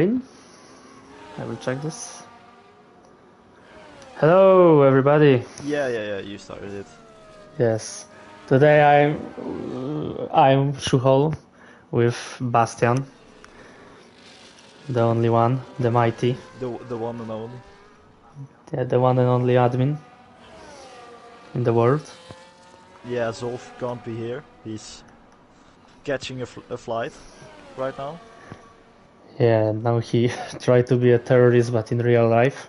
In? I will check this. Hello, everybody. Yeah, you started it. Yes. Today I'm Shuhol with Bastian, the only one, the mighty, The one and only. the one and only admin in the world. Yeah, Zolf can't be here. He's catching a flight right now. Yeah, now he tried to be a terrorist, but in real life.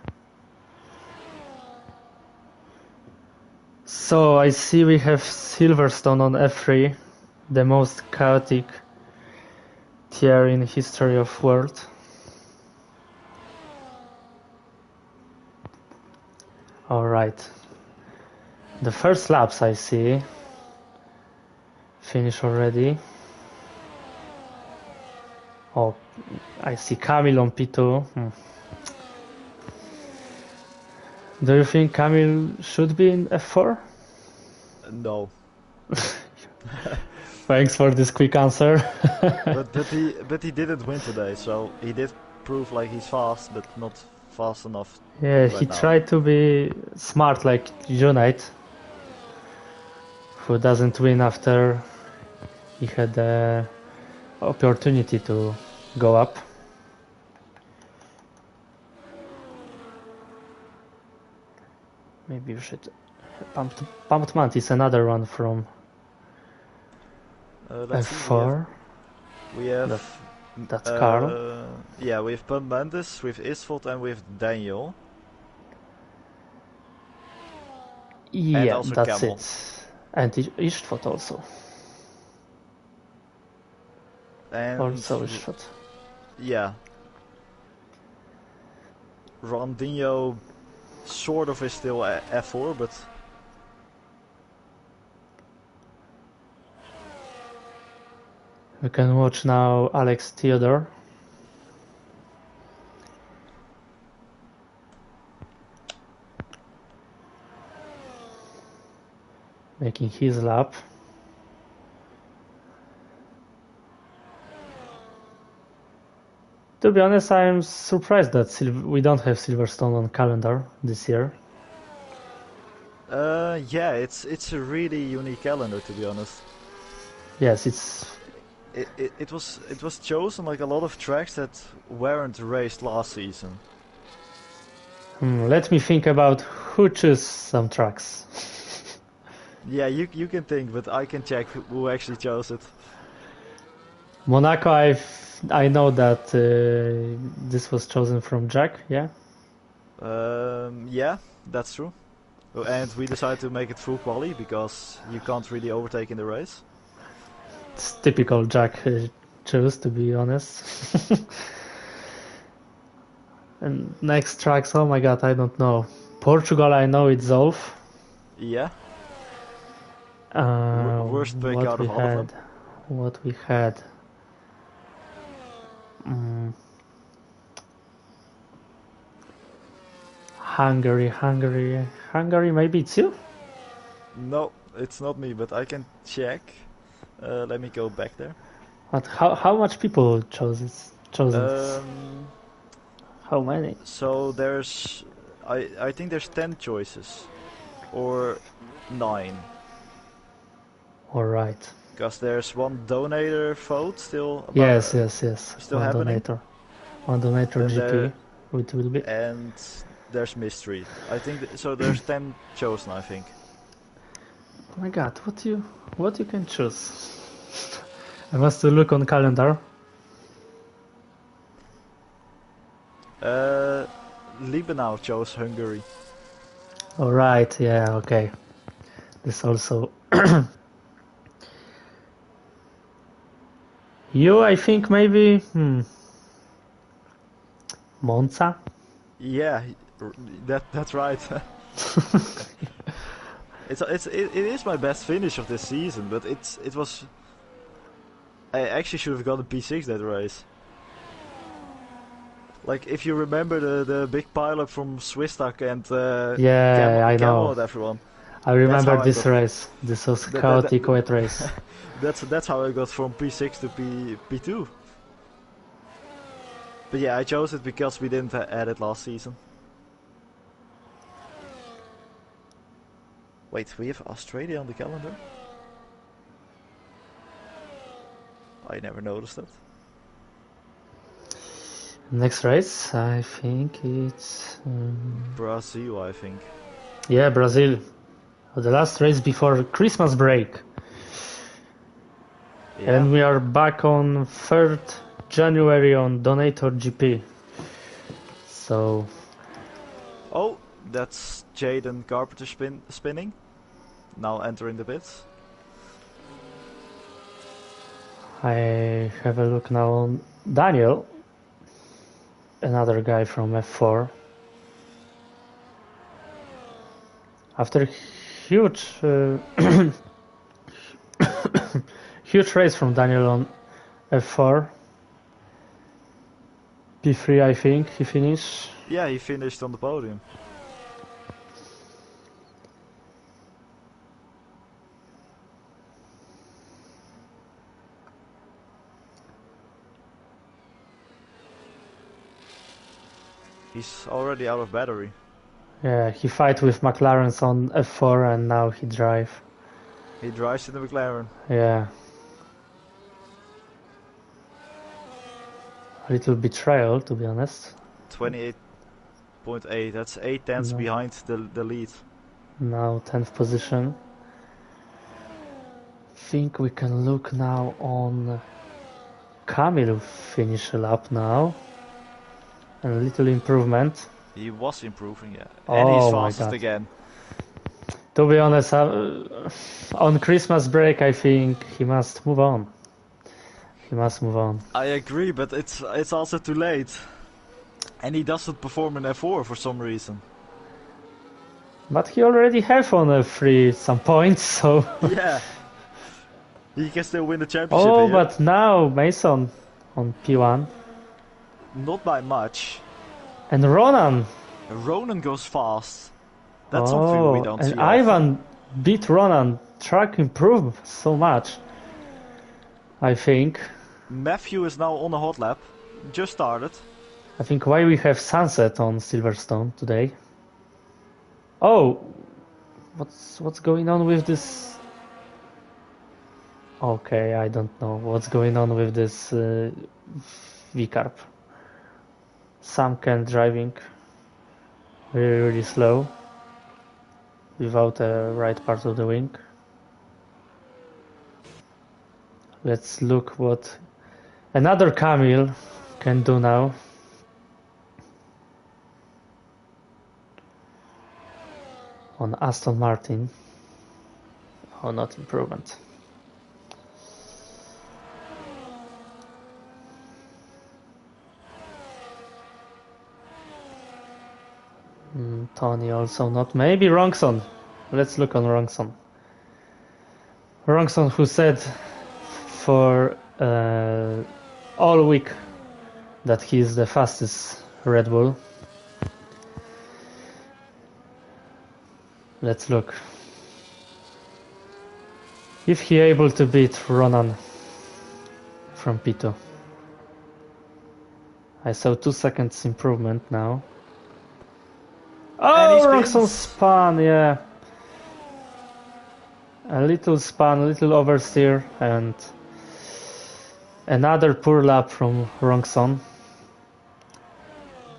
So I see we have Silverstone on F3, the most chaotic tier in history of world. All right. The first laps I see finish already. Oh, I see Kamil on P2. Do you think Kamil should be in F4? No. Thanks for this quick answer. but he didn't win today, so he did prove like he's fast, but not fast enough Yeah, he right now. tried to be smart like Unite, who doesn't win after he had the opportunity to go up. Maybe you should... Pumped Mantis, another one from F4. We have that's Carl. Yeah, we have Pump Mantis, we have Isvold, and we have Daniel. Yeah, that's Camel. it. And Istvot also. And also Istvot. Yeah. Rondinho sort of is still F4, but... We can watch now Alex Theodore. Making his lap. To be honest, I'm surprised that we don't have Silverstone on calendar this year. Yeah, it's a really unique calendar, to be honest. Yes, it was chosen like a lot of tracks that weren't raced last season. Let me think about who chose some tracks. Yeah, you can think, but I can check who actually chose it. Monaco, I know that this was chosen from Jack, yeah? Yeah, that's true. And we decided to make it full quali because you can't really overtake in the race. It's typical Jack choose, to be honest. And next tracks, oh my god, I don't know. Portugal, I know it's Zolf. Yeah. Worst pick out of all of them. What we had. Hungary, maybe it's you? No, it's not me, but I can check. Let me go back there. But how much people chose this? How many? So there's, I think there's 10 choices, or 9. All right. Because there's one donator vote still. Yes. Still one happening. One donator GP. It will be. And there's mystery. I think so. There's 10 chosen, I think. Oh my god, what you can choose? I must look on calendar. Liebenau chose Hungary. All right, yeah, okay. This also. You, I think maybe Monza. Yeah, that's right. It is my best finish of this season, but it was. I actually should have gotten P6 that race. Like if you remember the big pileup from Swistak and I know. And everyone. I remember this race. This was chaotic wet race. That's how I got from P6 to P2. But yeah, I chose it because we didn't add it last season. Wait, we have Australia on the calendar? I never noticed that. Next race, I think it's... Brazil, I think. yeah, Brazil. The last race before Christmas break. Yeah. And we are back on 3rd January on Donator GP. So... oh, that's Jaden Carpenter spinning. Now entering the pits. I have a look now on Daniel, another guy from F4. After huge huge race from Daniel on F4, P3 I think he finished. Yeah, he finished on the podium. He's already out of battery. Yeah, he fight with McLarens on F4 and now he drive. He drives in the McLaren. Yeah. A little betrayal, to be honest. 28.8, that's 8 tenths behind the lead. Now 10th position. Think we can look now on Kamil, who finished a lap now. And a little improvement. He was improving, yeah. Oh, and he's fastest again. To be honest, on Christmas break, I think he must move on. He must move on. I agree, but it's also too late. And he doesn't perform in F4 for some reason. But he already have on F3 some points, so... yeah. He can still win the championship oh, here. but now Mason on P1. Not by much. And Ronan. Ronan goes fast. That's something we don't see and Ivan beat Ronan. Track improved so much, I think. Matthew is now on a hot lap. Just started. I think why we have sunset on Silverstone today. Oh, what's going on with this? Okay, I don't know what's going on with this V-Carb. Sam Kent driving really slow without a right part of the wing. Let's look what another Kamil can do now. On Aston Martin. Oh, not improvement. Tony also not. Maybe Rongson. Let's look on Rongson. Rongson, who said for all week that he's the fastest Red Bull. Let's look. If he able to beat Ronan from P2. I saw 2 seconds improvement now. Oh, Rongson spun, yeah. A little spun, a little oversteer, and another poor lap from Rongson.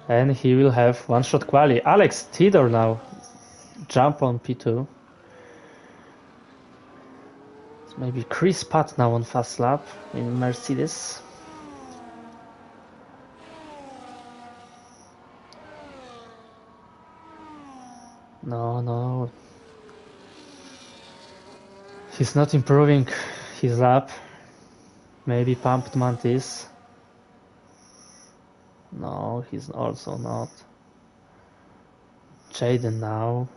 And he will have one-shot quali. Alex Tidor now jump on P2. So maybe Chris Pratt now on fast lap in Mercedes. No. He's not improving his lap. Maybe Pumped Mantis. No, he's also not. Jaden now.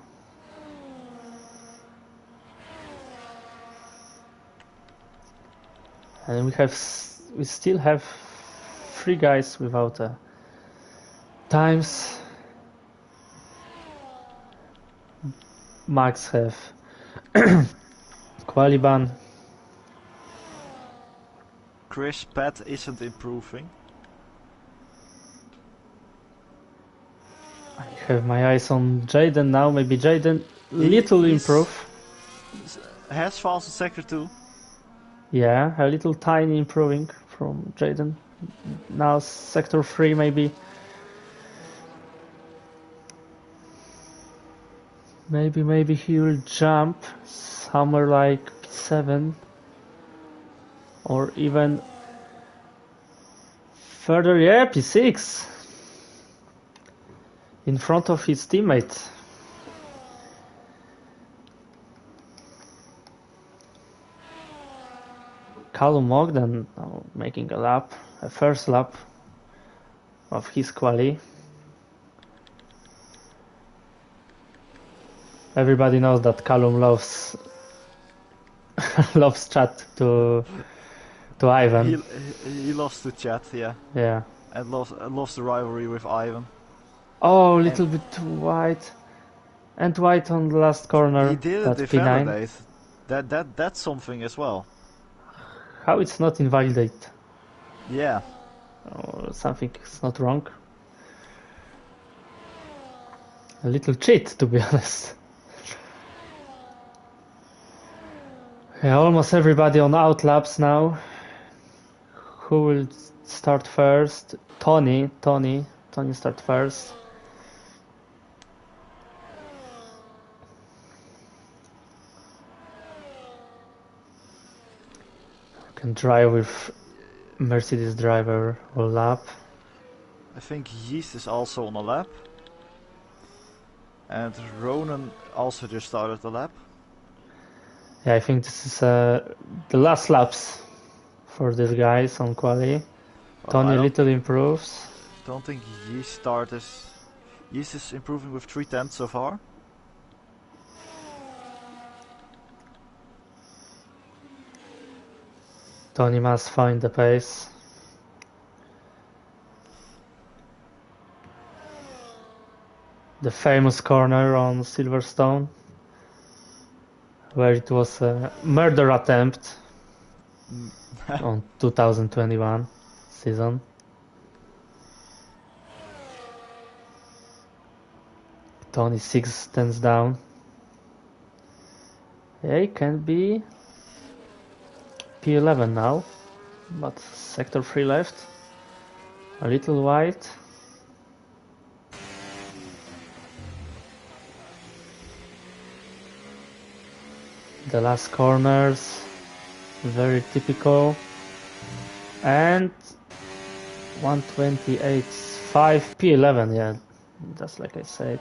And we still have 3 guys without times. Max have Qualiban. Chris Pratt isn't improving. have my eyes on Jaden now. Maybe Jaden little improve. Has fast in sector 2. Yeah, a little tiny improving from Jaden. Now sector 3 maybe. Maybe he will jump somewhere like P7 or even further. Yeah, P6 in front of his teammate. Callum Ogden now making a first lap of his quali. Everybody knows that Callum loves loves chat to Ivan. He loves to chat, yeah. Yeah. And loves the rivalry with Ivan. Oh, a little bit too wide. And white on the last corner. He didn't invalidate. That's something as well. How it's not invalidate? Yeah. Oh, something is not wrong. A little cheat, to be honest. Yeah, almost everybody on outlaps now. Who will start first? Tony start first. Can drive with Mercedes driver or lap. I think Yeast is also on a lap. And Ronan also just started the lap. Yeah, I think this is the last laps for these guys on quali. Tony little improves. Don't think Yeast is improving with 3/10 so far. Tony must find the pace. The famous corner on Silverstone, where it was a murder attempt on 2021 season. Tony 6 10s down. Yeah, it can be P11 now, but sector 3 left. A little wide. The last corners, very typical. And 128.5 P11, yeah, just like I said.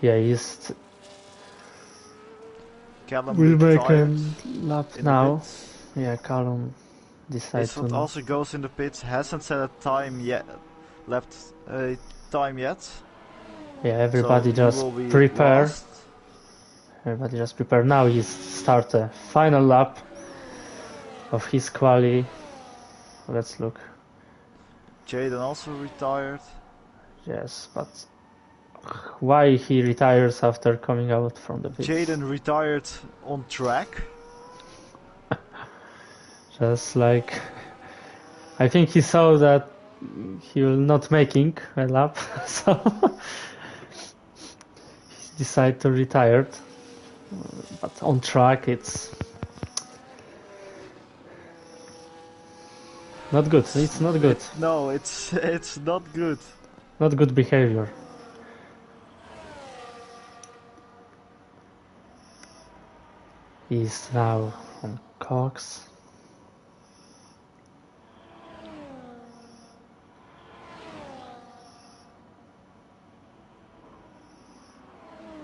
Yeah, East Callum will make a lap now. Yeah, Callum decided to. It also goes in the pits. Hasn't set a time yet. Left a time yet. Yeah, everybody so just prepare. Lost. Everybody just prepare. Now he start a final lap of his quali. Let's look. Jaden also retired. Yes, but why he retires after coming out from the pits? Jaden retired on track. Just like I think he saw that he will not making a lap, so he decided to retire. But on track, it's not good. It's not good. No, it's not good. Not good behavior. He's now on Cox.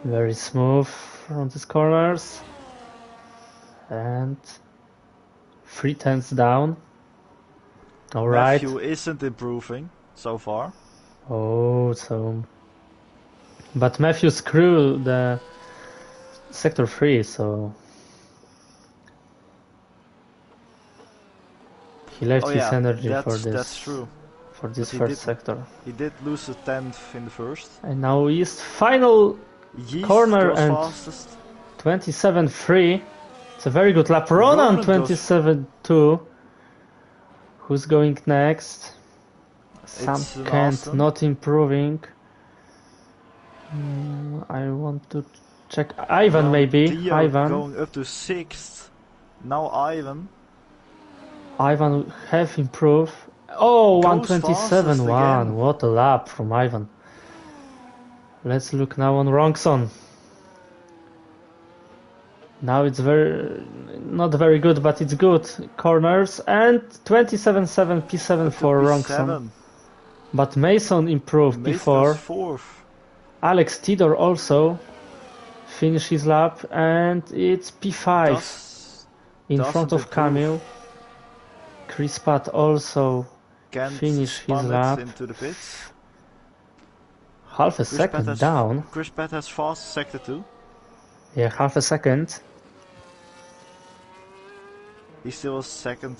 Very smooth from these corners. And 3/10 down. Alright. Matthew isn't improving so far. Oh, so... But Matthew screwed the sector 3, so... He left his energy for this. That's true. For this first sector. He did lose a 10th in the first. And now East final corner and fastest. 27.3. It's a very good lap. Ronan 27.2. Who's going next? Sam It's an Kent Aston. not improving. I want to check Ivan Now maybe. Theo Ivan. going up to 6th. Now Ivan Ivan have improved. Oh, goes fastest 127.1. again. What a lap from Ivan. Let's look now on Ronxon. Now it's not very good, but it's good. Corners and 27.7 P7 Up to for Ronxon. P7. But Mason improved Mason goes before. 4th. Alex Tidor also finished his lap, and it's P5 in front Doesn't of improve. Camille. Chris Pratt also Kent finished his spun it lap. into the pits. Half a second down. Chris Pratt has fast sector 2. Yeah, half a second. He still was second.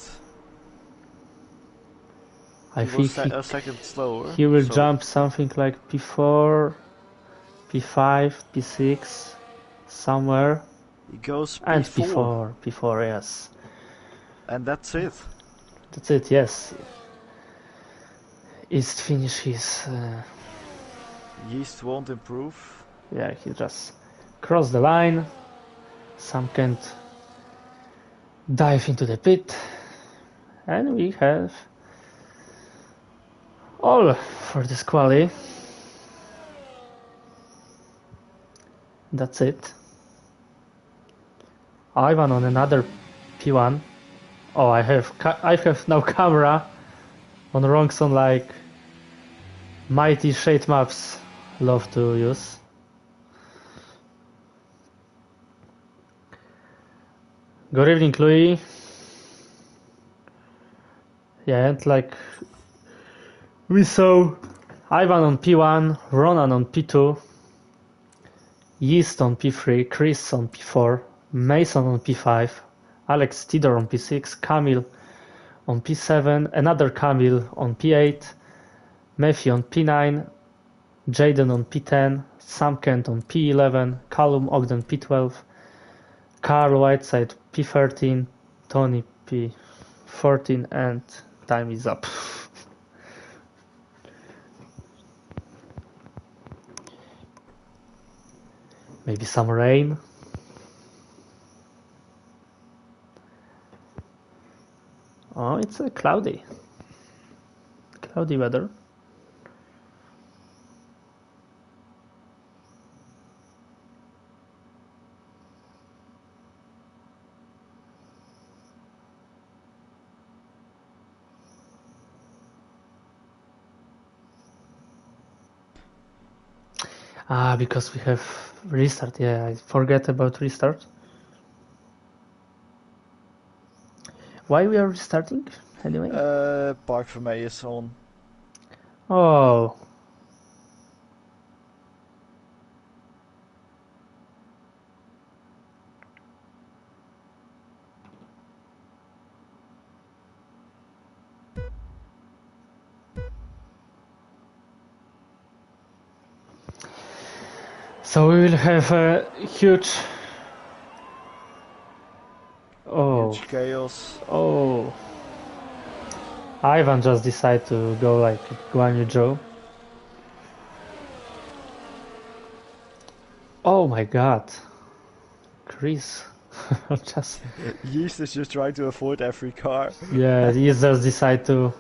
I He was think a second slower. he will so jump something like P4, P5, P6, somewhere. he goes And P4. P4, yes. And that's it. That's it, yes. East finishes. Yeast won't improve. Yeah, he just crossed the line. Sam Kent dive into the pit. And we have all for this quali. That's it. Ivan on another P1. Oh, I have now camera on Ronxon like mighty shade maps love to use. Good evening, Louis. Yeah, and like we saw Ivan on P1, Ronan on P2, Yeast on P3, Chris on P4, Mason on P5, Alex Tidor on P6, Camille on P7, another Camille on P8, Matthew on P9, Jaden on P10, Sam Kent on P11, Callum Ogden P12, Carl Whiteside P13, Tony P14, and time is up. Maybe some rain. Oh, it's cloudy weather. Because we have restart. Yeah, I forget about restart. Why we are restarting anyway? Park for mij is on. Oh. So we will have a huge. Oh. Huge chaos. Oh. Ivan just decided to go like Guan Yu Zhou. Oh my god. Chris. just. Yeast is just trying to avoid every car. Yeah, he just decided to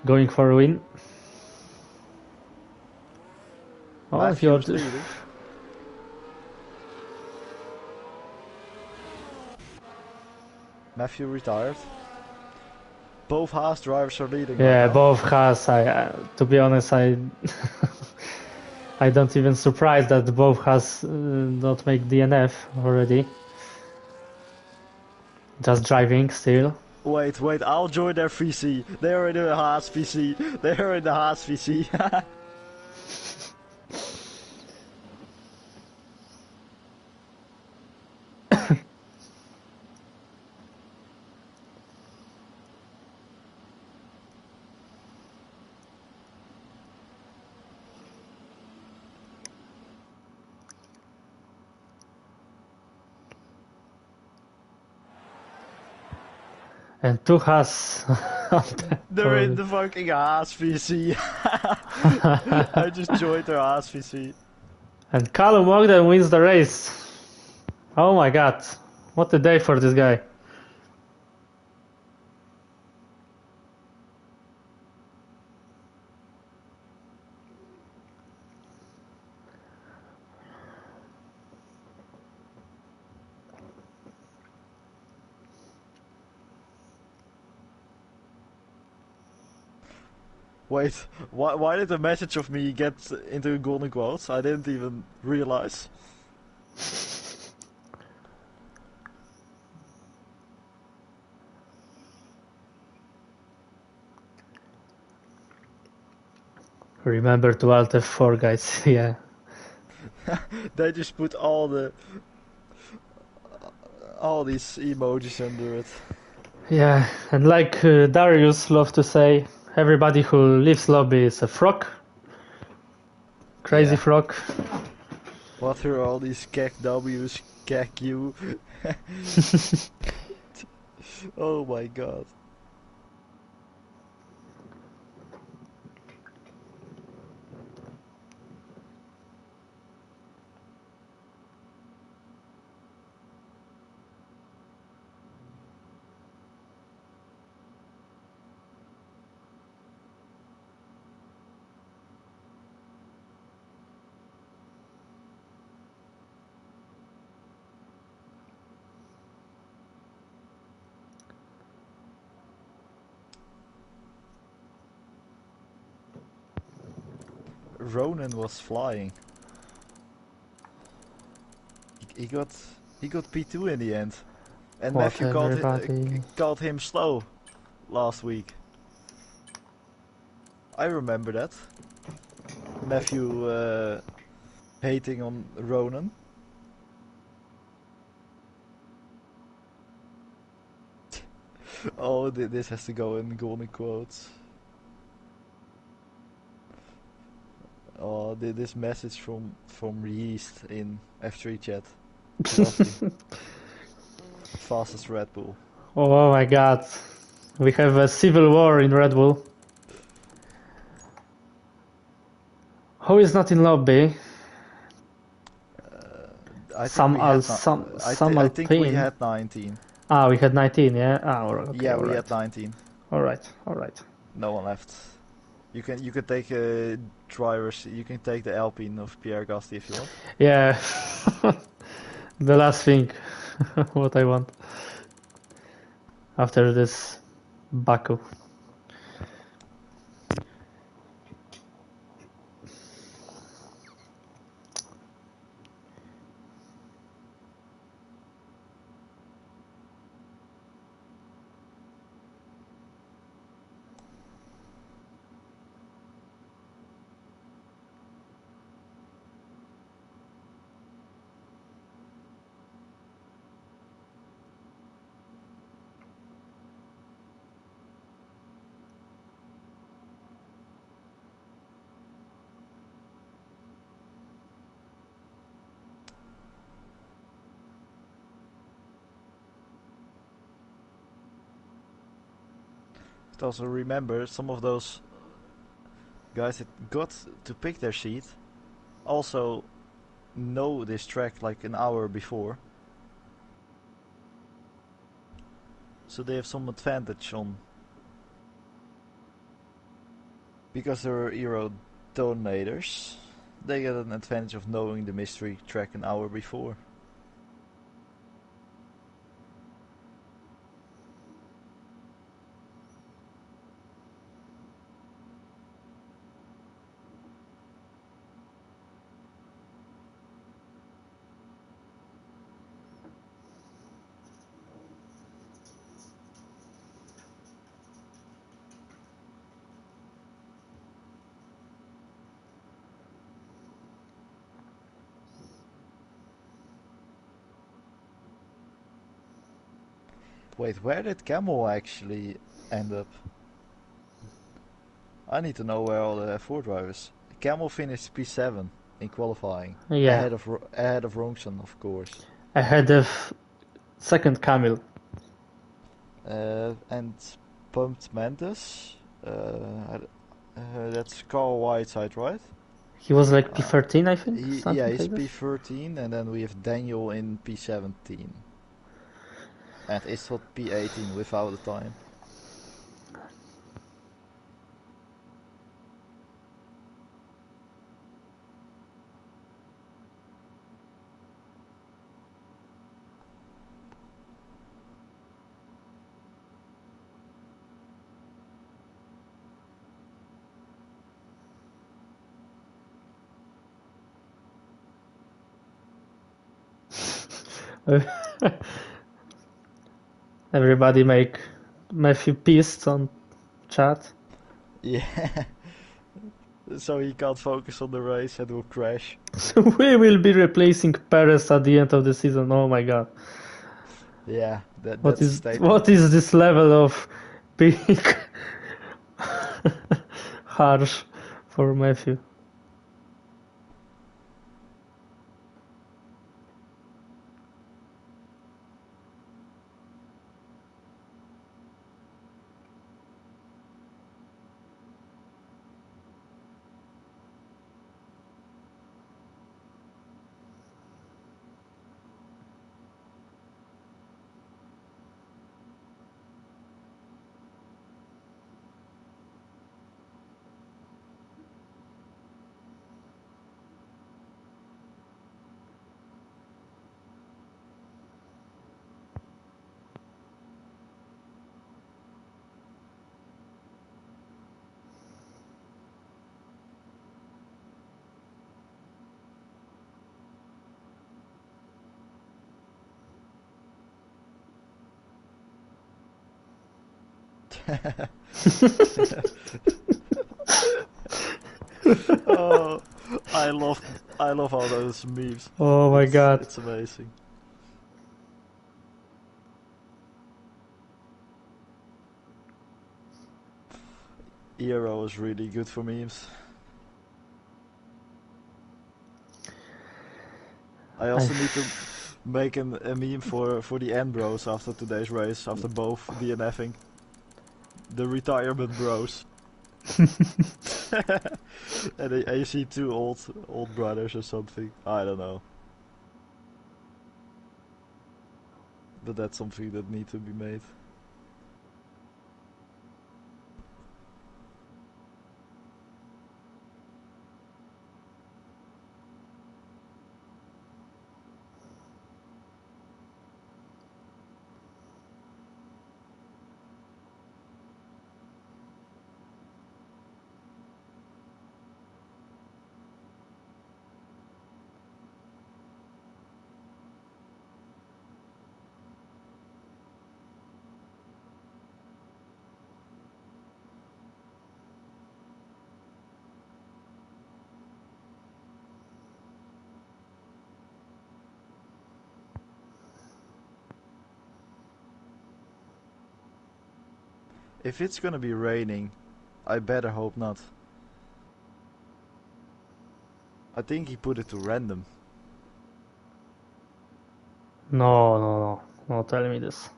going for a win. Oh, Matthew's leading. Matthew retired. Both Haas drivers are leading. Yeah, right now. both Haas. To be honest, I don't even surprised that both Haas not make DNF already. Just driving still. Wait, I'll join their VC. They're in the Haas VC. They're in the Haas VC. And two Haas They're in the fucking Haas VC. I just joined their Haas VC. And Callum Ogden wins the race. Oh my god. What a day for this guy. Wait, why did the message of me get into golden quotes? I didn't even realize. Remember to Alt F4, guys. Yeah. They just put all these emojis under it. Yeah, and like Darius loved to say, everybody who leaves lobby is a frog. Crazy Yeah. frog. What are all these kek W's, kek U? Oh my god. Ronan was flying. He got P2 in the end, and What Matthew everybody. called him slow last week. I remember that. Matthew hating on Ronan. Oh, this has to go in golden quotes. Oh, this message from Yeast in F3 chat. Lovely. Fastest Red Bull. Oh my god. We have a civil war in Red Bull. Who is not in lobby? I think Some we Al, had some I think we Alpine. had 19. Ah, we had 19, yeah? Ah, okay, Yeah, we alright. had 19. Alright. No one left. You can take drivers. You can take the Alpine of Pierre Gasly if you want. Yeah. The last thing what I want after this Baku. But also remember, some of those guys that got to pick their seat also know this track like an hour before. So they have some advantage on. Because they're ERO donators, they get an advantage of knowing the mystery track an hour before. Wait, where did Camel actually end up? I need to know where all the F4 drivers. Camel finished P7 in qualifying, Yeah. ahead of Rongson, of course. Ahead of second Camille. And Pumped Mantis. That's Carl Whiteside, right? He was like Uh, P13, I think, yeah, something he's like this. P13, and then we have Daniel in P17. And is what P18 without the time. Everybody make Matthew pissed on chat. Yeah, so he can't focus on the race and will crash. We will be replacing Perez at the end of the season. Oh my god. Yeah, that's a statement. What is this level of being harsh for Matthew? Oh, I love I love all those memes. Oh my god. It's amazing. ERO is really good for memes. I I also need to make a meme for the end bros after today's race, after both DNFing. The retirement bros. And you see two old brothers or something. I don't know. But that's something that needs to be made. If it's gonna be raining, I better hope not. I think he put it to random. No, no, no. No, tell me this.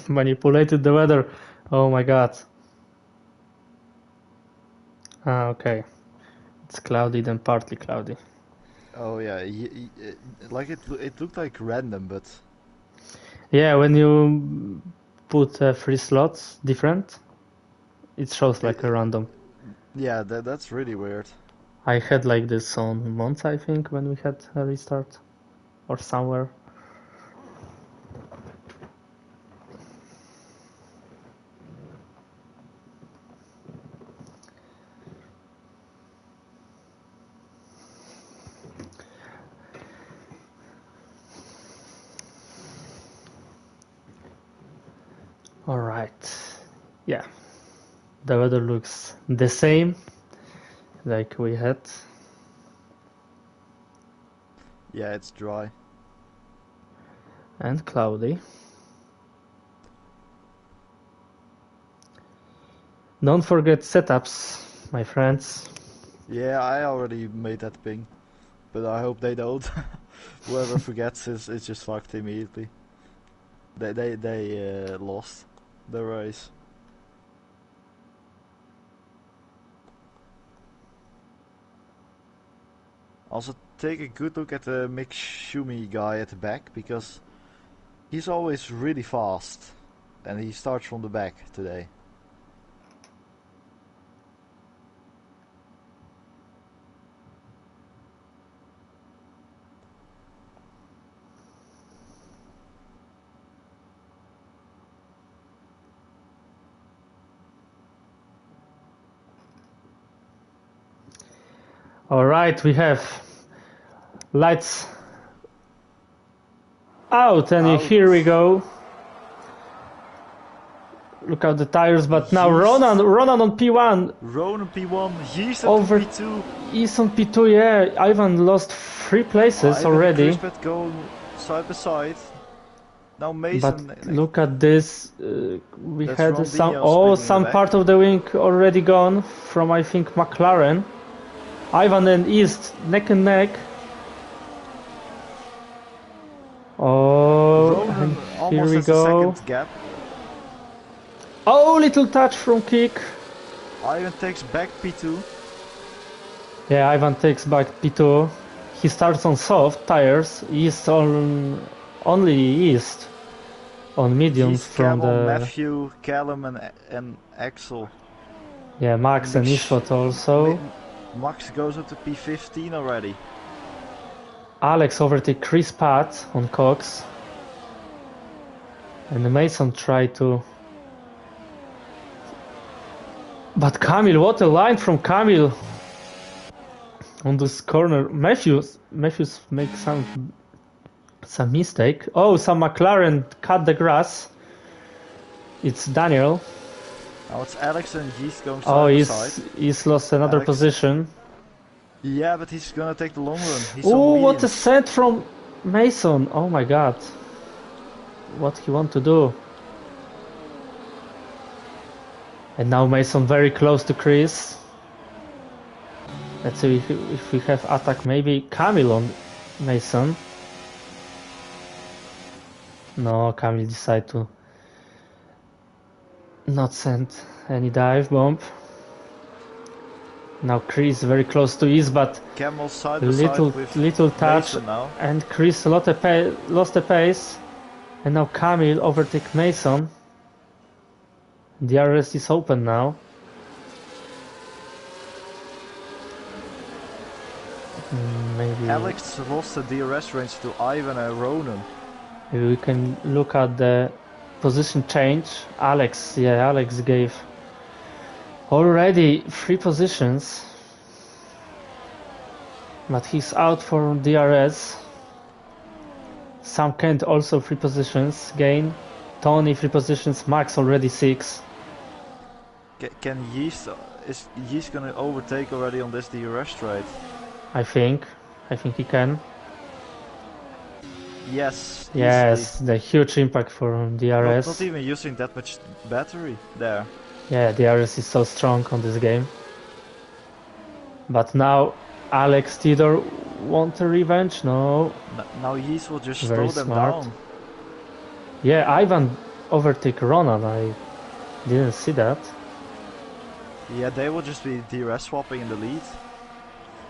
Manipulated the weather. Oh my god. Ah, okay. It's cloudy, then partly cloudy. Oh yeah, like it looked like random, but Yeah, when you put 3 slots different, it shows like a it, random. yeah, that's really weird. I had like this on Monza, I think, when we had a restart. Or somewhere. Alright. Yeah. The weather looks the same like we had. Yeah, it's dry. And cloudy. Don't forget setups, my friends. Yeah, I already made that ping, but I hope they don't. Whoever forgets is just fucked immediately. They lost the race. Also, take a good look at the Mick Schumi guy at the back, because he's always really fast, and he starts from the back today. Alright, we have lights out, and Out. here we go. Look at the tires, but now Yeast. Ronan on P1. Ronan P1, Yeast up Over to P2. He's on P2, yeah. Ivan lost 3 places Ivan already. and Crispet go side by side. Now Mason. But look at this. We That's had Ronaldinho some back. part of the wing already gone from, I think, McLaren. Ivan and East neck and neck. Oh, Ronan and almost here we has go. a second gap. Oh, little touch from kick. Ivan takes back P2. Yeah, Ivan takes back P2. He starts on soft tires. East on only East on medium Yeast, from Camel, the Matthew, Callum and Axel. yeah Max and Ishvat also. Max goes up to P15 already. Alex overtake Chris Pat on Cox. And Mason tried to... But Camille, what a line from Camille! On this corner. Matthews makes some mistake. Oh, some McLaren cut the grass. It's Daniel. Now it's Alex and Yeast going side by side. He's lost another position. Yeah, but he's gonna take the long run. Oh, what a set from Mason! Oh my god. What he want to do? And now Mason very close to Chris. Let's see if we have attack. Maybe Camille on Mason. No, Camille decided to not send any dive bomb. Now Chris very close to East, but little touch, and Chris lost the pace. And now Camille overtake Mason. The DRS is open now. Maybe Alex lost the DRS range to Ivan and Ronan. Maybe we can look at the position change. Alex gave already 3 positions, but he's out for DRS. Sam Kent also 3 positions gain. Tony 3 positions. Max already 6. Can is Yeast gonna overtake already on this DRS straight? I think he can. Yes. Yes, easily. the huge impact for DRS. Not even using that much battery there. Yeah, DRS is so strong on this game. But now Alex Theodore want a revenge? No. Now Yeast will just Very slow them smart. down. Yeah, Ivan overtake Ronan. I didn't see that. Yeah, they will just be DRS swapping in the lead.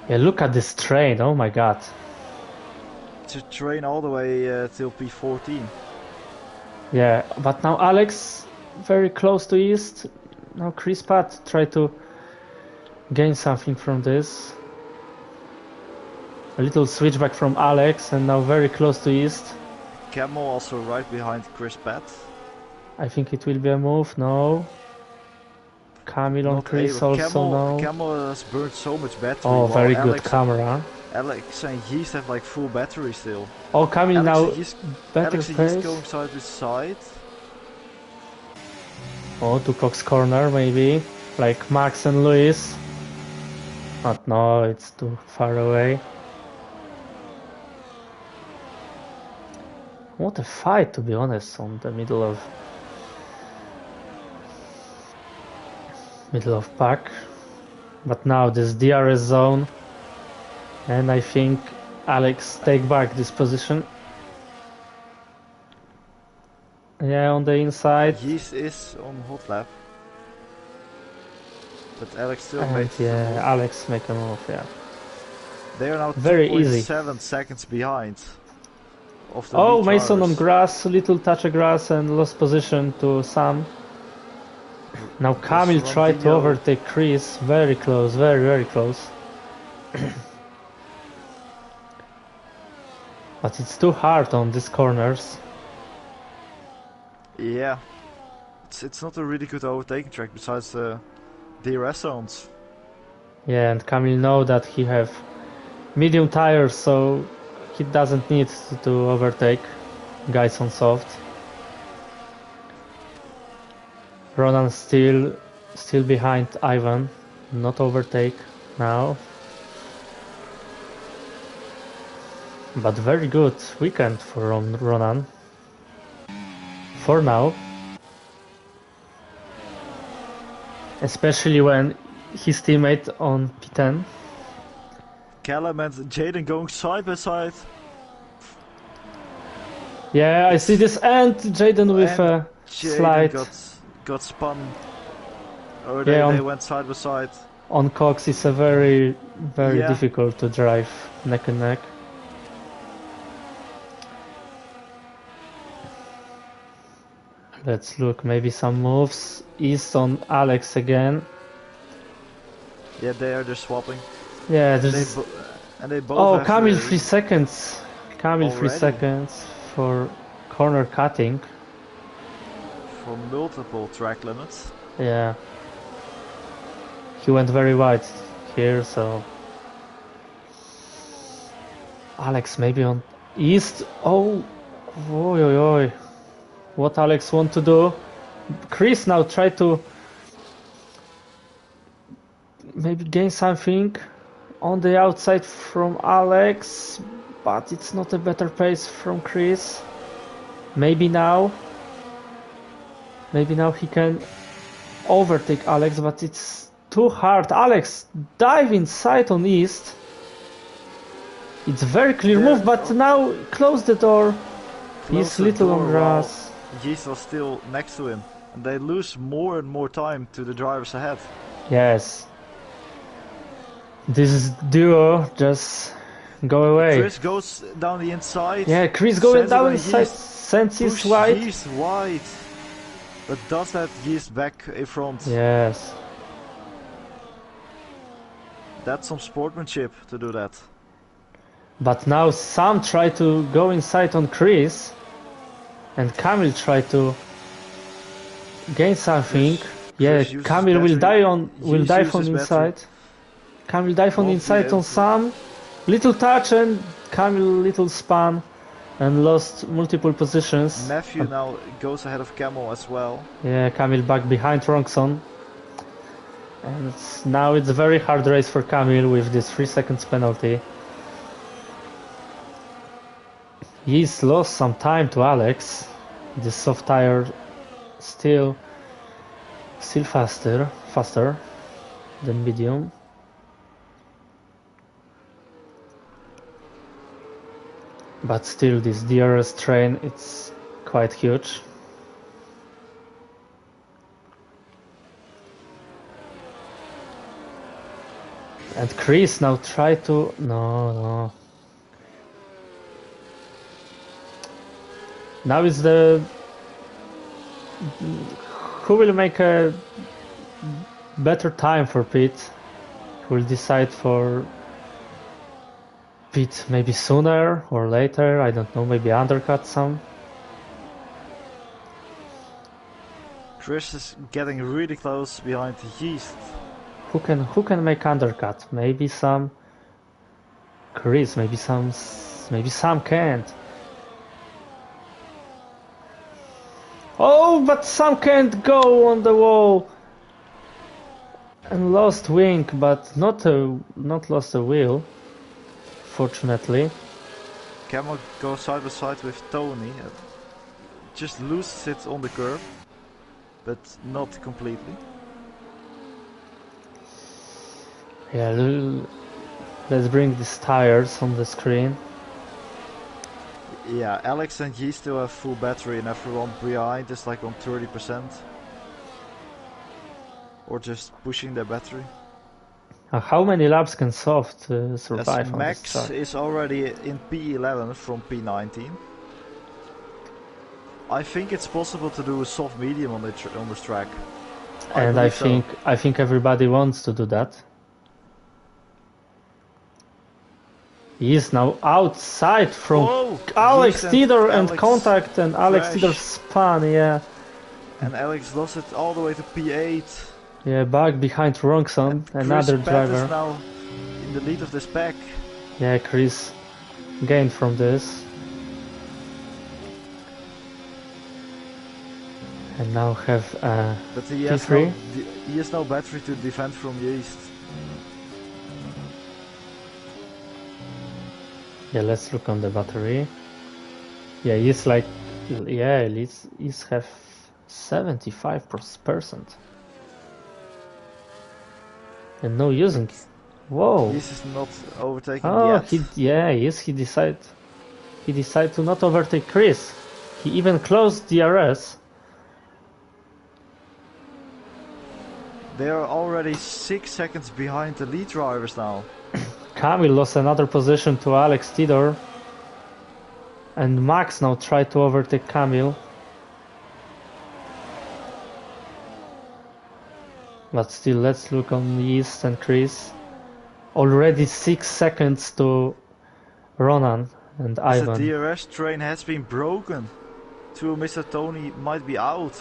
Yeah, look at this train. Oh my god. To train all the way till P14. Yeah, but now Alex very close to East. Now Chris Pat try to gain something from this. A little switchback from Alex, and now very close to East. Camel also right behind Chris Pat. I think it will be a move. No. Camille on Chris also no. Camel has burned so much battery. Oh, very good camera. Alex and Yeast have like full battery still. Oh, Camille now better Alex and Yeast going side by side. Oh, to Cox corner maybe, like Max and Luis. But no, it's too far away. What a fight, to be honest, on the middle of... middle of pack. But now this DRS zone, and I think Alex take back this position. Yeah, on the inside. Yeast is on hot lap. But Alex still And made the yeah, move. Alex make a move, yeah. They are now Very easy. 2.7 seconds behind of the Oh, lead Mason on drivers. grass, little touch of grass and lost position to Sam. Now Kamil tried to overtake Chris, very close, very close. But it's too hard on these corners. Yeah, it's not a really good overtaking track besides the DRS zones. Yeah, and Kamil know that he have medium tires, so he doesn't need to overtake guys on soft. Ronan still behind Ivan, not overtake now. But very good weekend for Ronan. For now. Especially when his teammate on P10. Callum and Jaden going side by side. Yeah, I see this, and Jaden with a slide. Got spun. Or Yeah, they went side by side. On Cox it's a very difficult to drive neck and neck. Let's look, maybe some moves. East on Alex again. Yeah, they are just swapping. Yeah, there's... and they both Oh, have Kamil 3 seconds. Kamil 3 already. seconds for corner cutting. For multiple track limits. Yeah. He went very wide here, so... Alex maybe on East. Oh, oi, oi, oi. What Alex want to do? Chris now try to maybe gain something on the outside from Alex, but it's not a better pace from Chris. Maybe now he can overtake Alex, but it's too hard. Alex dive inside on East. It's very clear move, but now close the door. He's little on grass. Yeast was still next to him, and they lose more and more time to the drivers ahead. Yes. This duo just go away. Chris goes down the inside. Yeah, Chris going down inside, sends Yeast wide. Yeast wide. But does that Yeast back in front? Yes. That's some sportsmanship to do that. But now Sam tried to go inside on Chris, and Kamil tried to gain something. Yeah, Kamil will dive on inside. Kamil dive on inside on Sam. Little touch and Kamil little span and lost multiple positions. Matthew now goes ahead of Camel as well. Yeah, Kamil back behind Ronkson. And now it's a very hard race for Kamil with this 3 seconds penalty. He's lost some time to Alex. This soft tire still faster than medium. But still, this DRS train, it's quite huge. And Chris now try to... No. Now is the... Who will make a better time for pit? Who will decide for pit maybe sooner or later? I don't know, maybe undercut some. Chris is getting really close behind the Yeast. Who can make undercut? Maybe some Chris, maybe Sam can't. Oh, but Sam can't go on the wall and lost wing, but not lost a wheel, fortunately. Camel goes side by side with Tony. Just loses it on the curb, but not completely. Yeah, let's bring these tires on the screen. Yeah, Alex and Yi still have full battery and everyone behind is like on 30%. Or just pushing their battery. How many laps can Soft As survive on this Max track? is already in P11 from P19. I think it's possible to do a soft medium on this track. And I think everybody wants to do that. He is now outside from Alex Tider and contact, and Alex Tider spun, yeah. And Alex lost it all the way to P8. Yeah, back behind Ronxon, another driver. Is now in the lead of this pack. Yeah, Chris gained from this. And now have but he has no battery to defend from Yeast. Yeah, let's look on the battery. Yeah, he's like, yeah, he's have 75%. And no using. Whoa. Yeast is not overtaking yet. He decided to not overtake Chris. He even closed DRS. They are already 6 seconds behind the lead drivers now. Kamil lost another position to Alex Tidor. And Max now tried to overtake Kamil. But still, let's look on Yeast and Chris. Already 6 seconds to Ronan and Ivan. The DRS train has been broken. Mr. Tony might be out.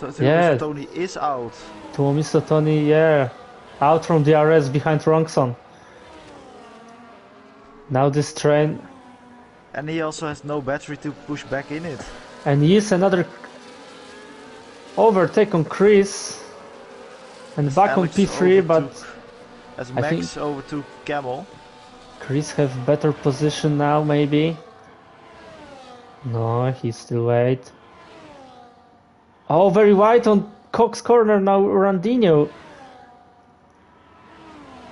Mr. Tony is out. Mr. Tony, yeah. Out from DRS behind Ronxon. Now this train. And he also has no battery to push back in it. And yes, another overtake on Chris. And back Alex on P3, but as Max overtook Camel. Chris have better position now, maybe. No, he's still wait. Oh, very wide on Cox corner now. Randinho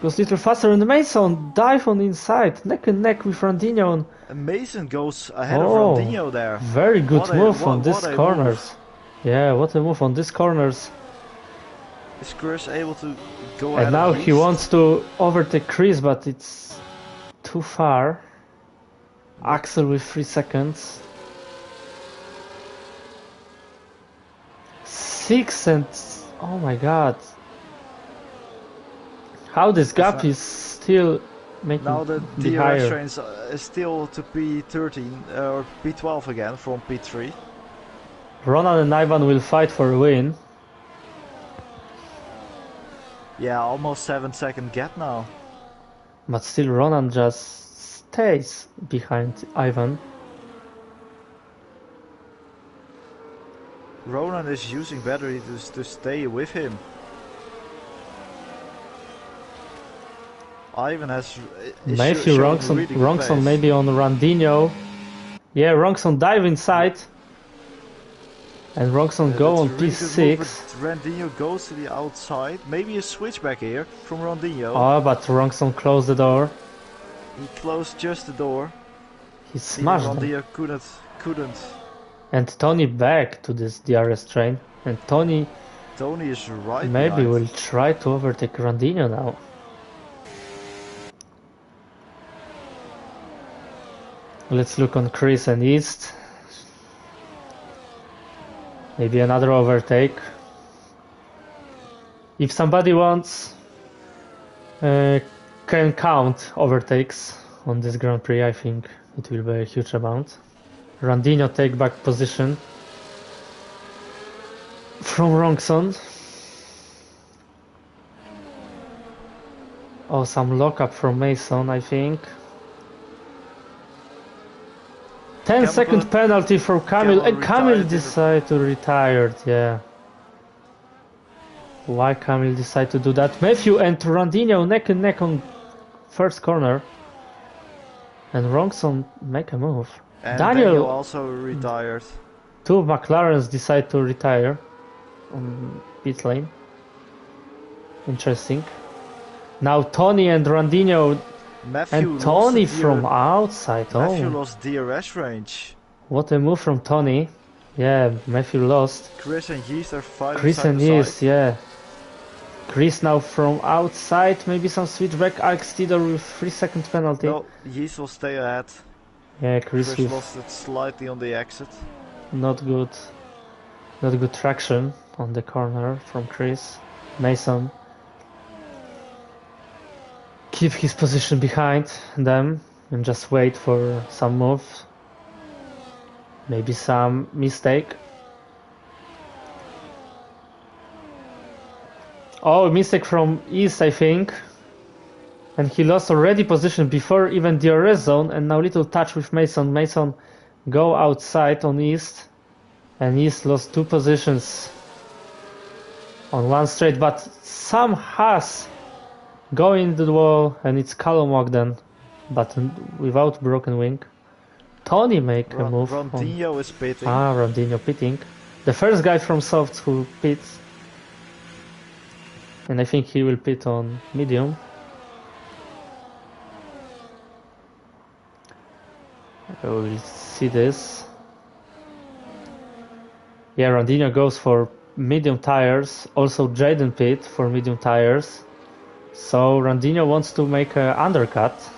goes a little faster, and Mason dive on inside, neck and neck with Randinho. And Mason goes ahead of Randinho there. Very good move on these corners. Yeah, what a move on these corners. Is Chris able to go ahead? And now he wants to overtake Chris, but it's too far. Axel with 3 seconds. 6 and oh my god. How this gap is still making now the higher. DRS train is still to P13 or P12 again from P3. Ronan and Ivan will fight for a win. Yeah, almost 7-second gap now. But still Ronan just stays behind Ivan. Ronan is using battery to stay with him. Ivan has... Maybe Ronxon maybe on Randinho. Yeah, Ronxon dive inside. And Ronxon go on P6. Randinho goes to the outside. Maybe a switchback here from Randinho. Oh, but Ronxon closed the door. He closed just the door. He smashed Randinho couldn't. And Tony back to this DRS train. And Tony is right maybe will try to overtake Randinho now. Let's look on Chris and East. Maybe another overtake. If somebody wants, can count overtakes on this Grand Prix, I think it will be a huge amount. Randinho take back position from Ronxon. Oh, some lockup from Mason, I think. 10-second penalty for Kamil, and Kamil decided to retire, yeah. Why Kamil decided to do that? Matthew and Randinho neck and neck on first corner. And Ronxon make a move. And Daniel also retired. 2 McLarens decide to retire on pit lane. Interesting. Now Tony and Randinho Matthew and lost Tony the from outside. Matthew Oh, lost DRS range. what a move from Tony. Yeah, Matthew lost. Chris and Yeast are fighting Chris side and to side. Yeast, yeah. Chris now from outside, maybe some switchback. Alex Tidor with 3-second penalty. No, Yeast will stay ahead. Yeah, Chris with lost it slightly on the exit. not good traction on the corner from Chris. Mason keep his position behind them and just wait for some move. Maybe some mistake. Oh, mistake from East, I think. And he lost already position before even DRS zone, and now little touch with Mason. Mason go outside on East, and East lost 2 positions on one straight, but some has go into the wall, and it's Callum Ogden, but without broken wing. Tony make a move. Randinho is pitting. Randinho pitting. The first guy from Soft who pits. And I think he will pit on medium. We'll see this. Yeah, Randinho goes for medium tires. Also Jaden pit for medium tires. So Randinho wants to make an undercut.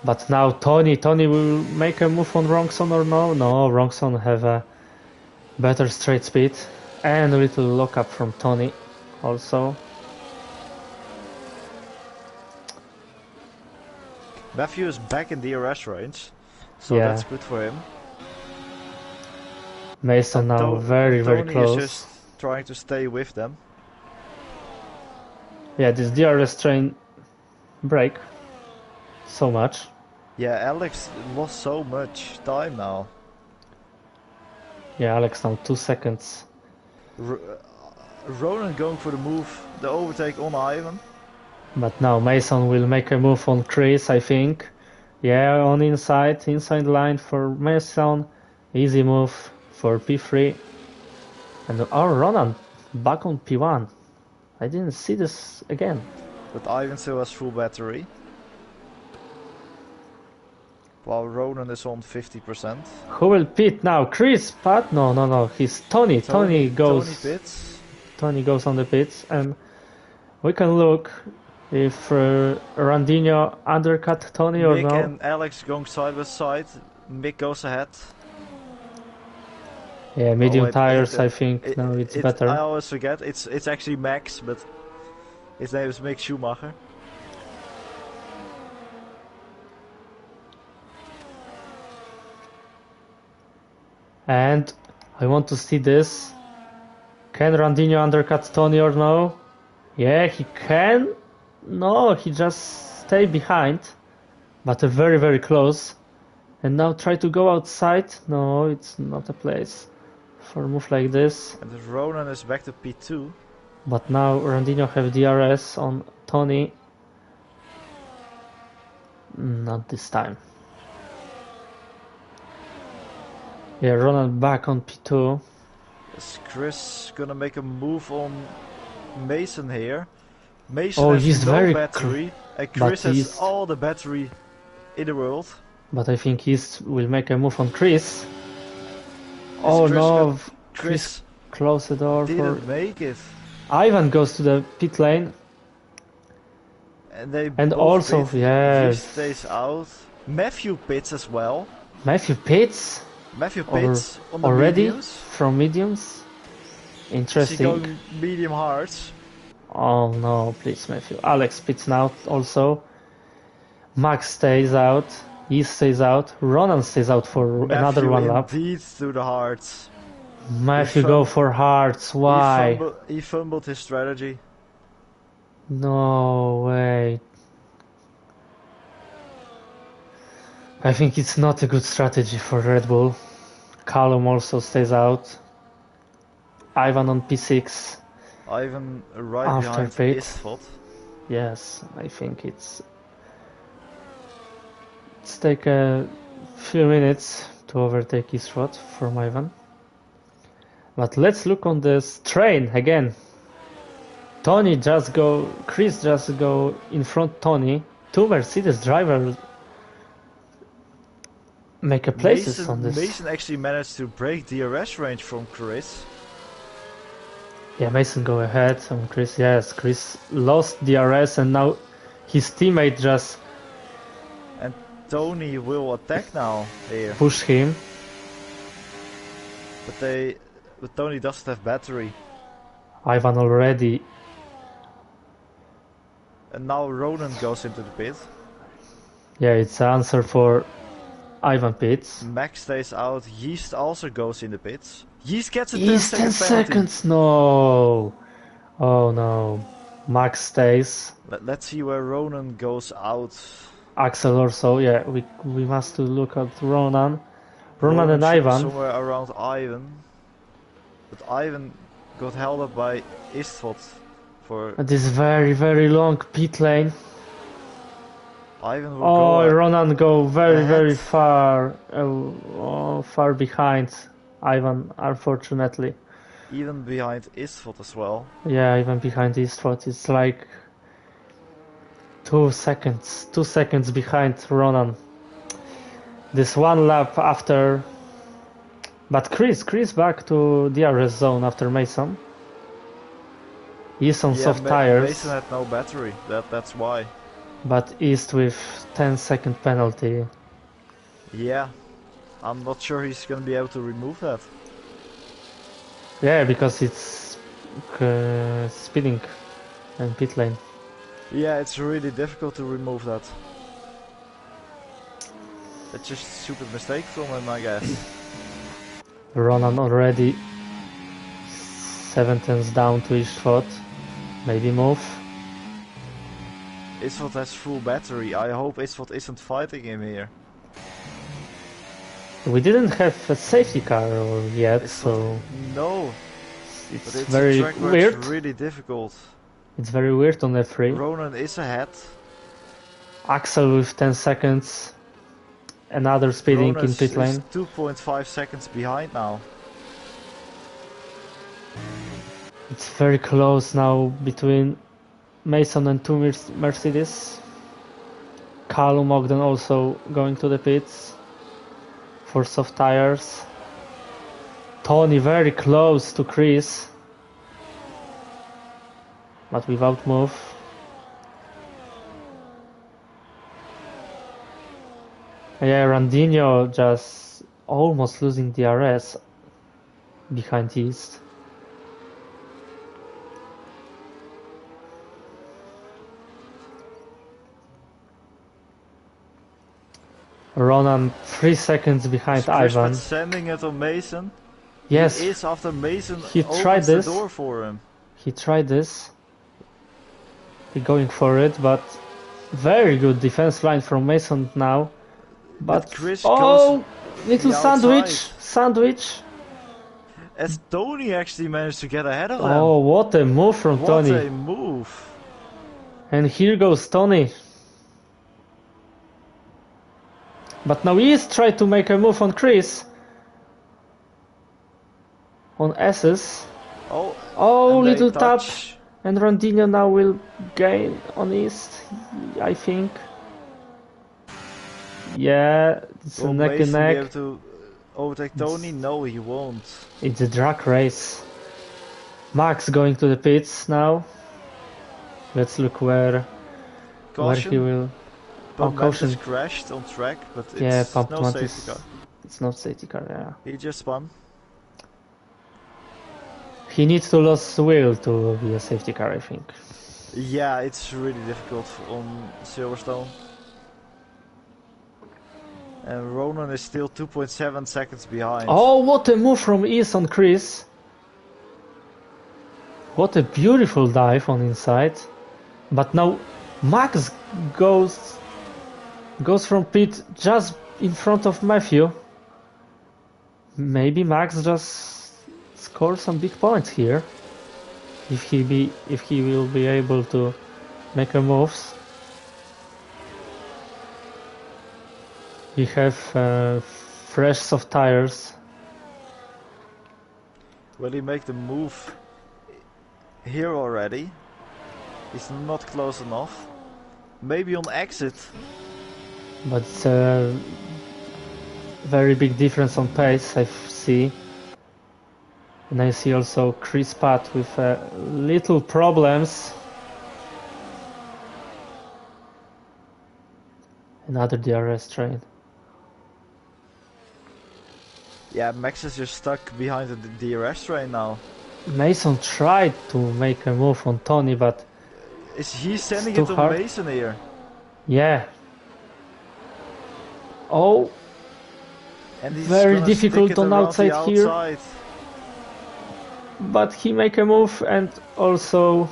But now Tony will make a move on Wrongson or no? No, Wrongson have a better straight speed. And a little lockup from Tony also. Matthew is back in DRS range, so yeah, that's good for him. Mason now very Tony close. Is just trying to stay with them. Yeah, this DRS train break so much. Yeah, Alex lost so much time now. Yeah, Alex now 2 seconds. Ronan going for the overtake on Ivan. But now Mason will make a move on Chris, I think. Yeah, on inside line for Mason. Easy move for P3. And Ronan back on P1. I didn't see this again. But Ivan still has full battery. While Ronan is on 50%. Who will pit now? Chris, Pat? No. He's Tony. Tony goes. Tony pits. Tony goes on the pits, and we can look if Randinho undercut Tony or Mick no. and Alex going side by side. Mick goes ahead. Yeah, medium tires. I think now it's better. I always forget. It's actually Max, but his name is Mick Schumacher. And I want to see this. Can Randinho undercut Tony or no? Yeah, he can. No, he just stay behind. But very close. And now try to go outside. No, it's not a place for a move like this. And Ronan is back to P2. But now Randinho have DRS on Tony. Not this time. Yeah, Ronan back on P2. Is Chris gonna make a move on Mason here? Mason Oh, has he's no very battery, and Chris has all the battery in the world. But I think he will make a move on Chris. Oh no, Chris closed the door. Didn't make it. Ivan goes to the pit lane. And they and both also, pit. yes. He stays out. Matthew pits as well. Matthew pits? Matthew pits on the already mediums. From mediums? Interesting. Is he going medium hards? Oh no, please Matthew. Alex pits now also. Max stays out. He stays out. Ronan stays out for another one lap. Indeed to the hards. Matthew go for hards. Why? He fumbled his strategy. No way. I think it's not a good strategy for Red Bull. Callum also stays out. Ivan on P6. Ivan right After behind pit. Istvad. Yes, I think it's take a few minutes to overtake Istvad from Ivan. But let's look on this train again. Chris just go in front Tony. Two Mercedes drivers make a places on this. Mason actually managed to break DRS range from Chris. Yeah, Mason go ahead on Chris. Yes, Chris lost DRS and now his teammate just And Tony will attack now here. push him. But Tony doesn't have battery. Ivan already. And now Ronan goes into the pit. Yeah, it's an answer for Ivan pits. Max stays out. Yeast also goes in the pits. Yeast gets a 10 He's second 10 penalty. seconds. No. Oh no. Max stays. Let's see where Ronan goes out. Axel also. Yeah, we must look at Ronan. Ronan and should be Ivan. somewhere around Ivan. But Ivan got held up by Istvot for... This very, very long pit lane. Ivan will Oh, go Ronan go very, ahead. very far. Far behind Ivan, unfortunately. even behind Istvot as well. Yeah, even behind Eastwood. It's like 2 seconds. 2 seconds behind Ronan. This one lap after... But Chris back to DRS zone after Mason. He's on soft tires. Mason had no battery, that's why. But East with 10-second penalty. Yeah, I'm not sure he's gonna be able to remove that. Yeah, because it's speeding and pit lane. Yeah, it's really difficult to remove that. It's just a stupid mistake from him, I guess. Ronan already 7 tenths down to each spot. Maybe move. Istvot has full battery. I hope Istvot isn't fighting him here. We didn't have a safety car yet, so No, it's but it's very a track where weird. it's really difficult. It's very weird on F3. Ronan is ahead. Axel with 10 seconds. Another speeding Ronan in pit lane. is 2.5 seconds behind now. It's very close now between Mason and two Mercedes. Callum Ogden also going to the pits for soft tires. Tony very close to Chris, but without move. Yeah, Randinho just almost losing DRS behind East. Ronan 3 seconds behind Ivan. Sending it on Mason. Yes, He is after Mason. He opens tried this. the door for him. he tried this. He going for it, but very good defense line from Mason now. But Chris oh, goes little the sandwich. As Tony actually managed to get ahead of him. Oh, what a move from What Tony. a move. And here goes Tony. But now he's trying to make a move on Chris. On S's. Oh, and they little tap. touch. And Randinho now will gain on East, I think. Yeah, it's Will a neck and Mason be able neck. to overtake Tony? No, he won't. It's a drag race. Max going to the pits now. Let's look where Caution. he will. Pump caution. Mantis crashed on track, but it's Yeah, Pump no Mantis. safety car. It's not safety car, yeah. He just spun. He needs to lose wheel to be a safety car, I think. Yeah, it's really difficult on Silverstone. And Ronan is still 2.7 seconds behind. Oh, what a move from East on Chris. What a beautiful dive on inside. But now Max goes from pit just in front of Matthew. Maybe Max just scores some big points here. If he will be able to make a moves. We have fresh soft tires. Will he make the move here already? He's not close enough. Maybe on exit. But it's a very big difference on pace, I see. And I see also Chris Pratt with little problems. Another DRS train. Yeah, Max is just stuck behind the DRS train now. Mason tried to make a move on Tony, but Is he sending too it on hard. Mason here? Yeah. Oh, And he's very gonna difficult stick it on around outside the here. outside. But he make a move and also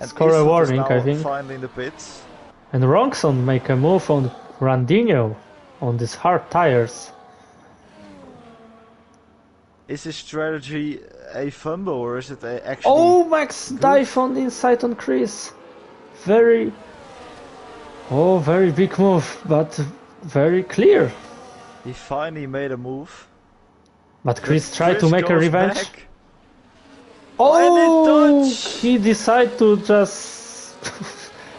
And score a Island warning, is now I think. finally in the pits. And Ronson make a move on Randinho on these hard tires. Is his strategy a fumble or is it actually... Oh, Max dive on inside on Chris. Very big move, but very clear. He finally made a move. But Chris tried to make a goes revenge. back. Oh, And it touched. he decided to just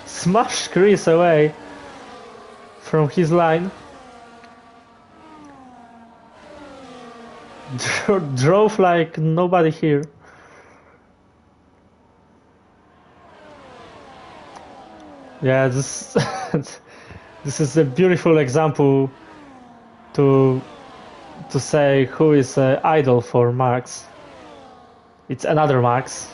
smash Chris away from his line. Drove like nobody here. Yeah, this this is a beautiful example to say who is an idol for Max. It's another Max.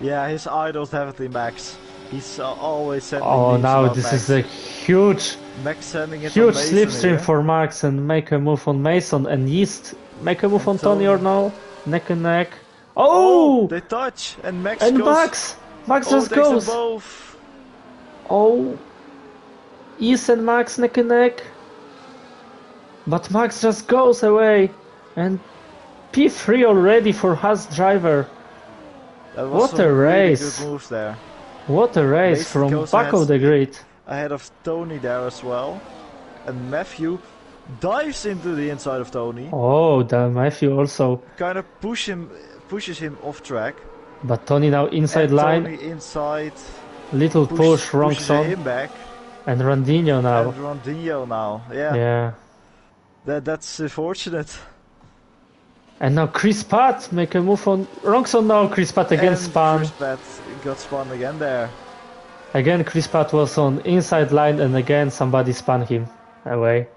Yeah, his idol's definitely Max. He's always sending Oh, memes now about this Max. is a huge sending it huge on Mason slipstream here. for Max and make a move on Mason and Yeast make a move on Tony or no? Neck and neck. Oh! They touch and Max And goes. Max Oh, just takes them goes. both. Oh, Yeast and Max neck and neck. But Max just goes away and P3 already for Haas driver. That was What some a really race. good moves there. What a race Mason from goes back of the grid. Ahead of Tony there as well. And Matthew dives into the inside of Tony. Oh, the Matthew also. Kind of pushes him off track. But Tony now inside And line. Tony inside. Little push, wrong pushes song. him back. And Randinho now. And Rondinho now. Yeah. Yeah. That's unfortunate. And now Chris Pratt make a move on wrong song now. Chris Pratt again And spun. Chris Pratt got spun again there. Again Chris Pratt was on inside line and again somebody spun him away.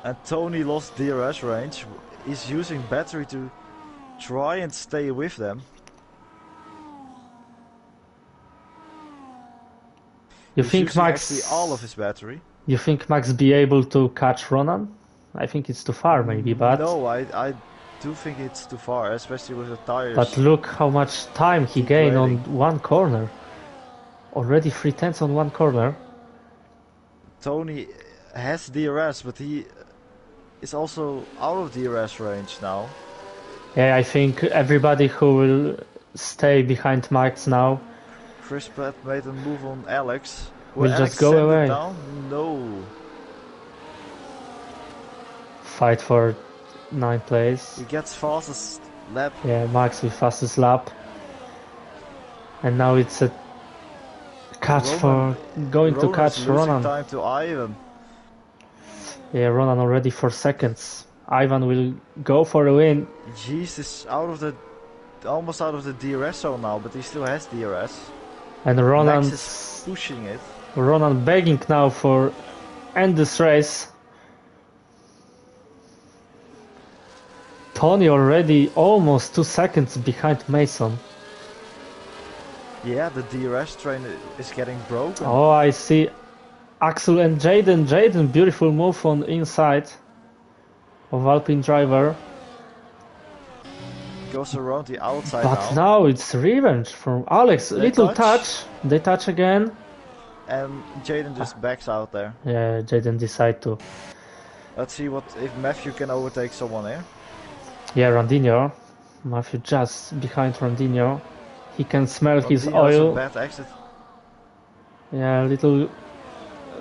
And Tony lost DRS range. He's using battery to try and stay with them. You He's think using Max actually all of his battery? You think Max be able to catch Ronan? I think it's too far maybe, but No, I do think it's too far, especially with the tires. but look how much time he gained on one corner. Already 3/10 on one corner. Tony has DRS, but he is also out of DRS range now. Yeah, I think everybody who will stay behind Max now Chris Pratt made a move on Alex. will Alex just go send it away. down? No. Fight for 9th place. He gets fastest lap. Yeah, Max with fastest lap. And now it's a catch for going to catch losing Ronan. time to Ivan. Yeah, Ronan already 4 seconds. Ivan will go for a win. Jeez is almost out of the DRS zone now, but he still has DRS. And Max is pushing it. Ronan begging now for end this race. Tony already almost 2 seconds behind Mason. Yeah, the DRS train is getting broken. Oh, I see Axel and Jaden. Jaden, beautiful move on inside of Alpine driver. Goes around the outside But now. now it's revenge from Alex. They Little touch. touch. They touch again. And Jaden just backs out there. Yeah, Jaden decide to. Let's see if Matthew can overtake someone here. Yeah, Randinho. Matthew just behind Randinho. He can smell his Rondinho has a oil. bad exit. Yeah, little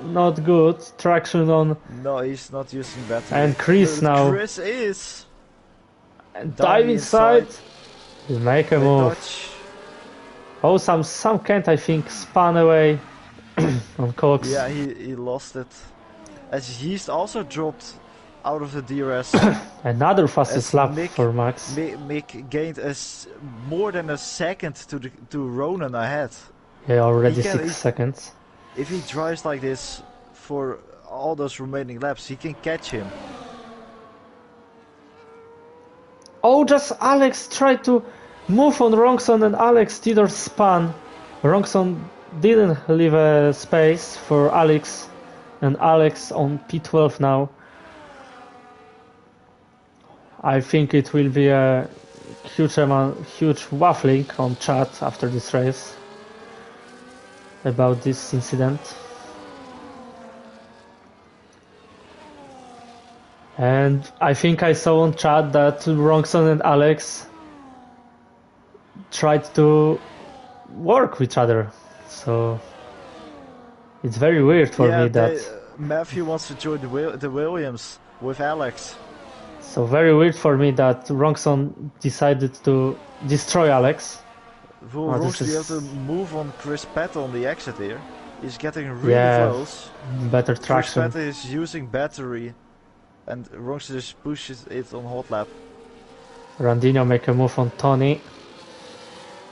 not good traction on. No, he's not using battery. And Chris But now. Chris is. And Down dive the inside. You make a They move. dodge. Oh, some can't, I think, span away on Cox. Yeah, he lost it. As Yeast also dropped out of the DRS. Another fastest As lap for Max. Mick gained more than a second to Ronan ahead. Yeah, already He 6 seconds. If he drives like this for all those remaining laps, he can catch him. Oh, just Alex tried to move on Rongson and Alex did spun. Rongson didn't leave a space for Alex, and Alex on P12 now. I think it will be a huge waffling on chat after this race about this incident. And I think I saw on chat that Rongson and Alex tried to work with each other. So it's very weird for me that... Matthew wants to join the Williams with Alex. So very weird for me that Rongson decided to destroy Alex. Rongson, you have to move on Chris Pett on the exit here. He's getting really close. Better traction. Chris Pett is using battery. And Rongson just pushes it on hot lap. Randinho make a move on Tony.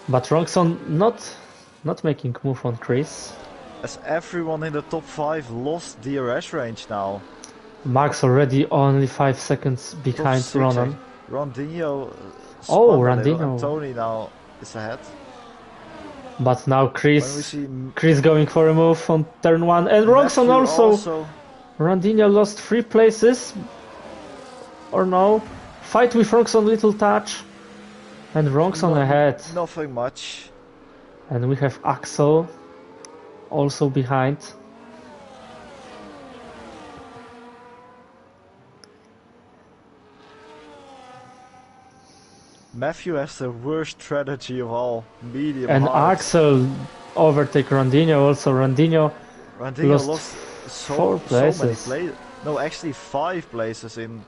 But Rongson not making move on Chris. As everyone in the top 5 lost DRS range now. Max already only 5 seconds behind Ronan. Randinho. Randinho. Tony now is ahead. But now Chris going for a move on turn 1. And Rongson also. Randinho lost 3 places. Or no? Fight with Rongson, little touch. And Rongson ahead. Nothing much. And we have Axel also behind. Matthew has the worst strategy of all. Medium and hard. Axel overtake Randinho also. Randinho lost 4 places. So many no, actually 5 places in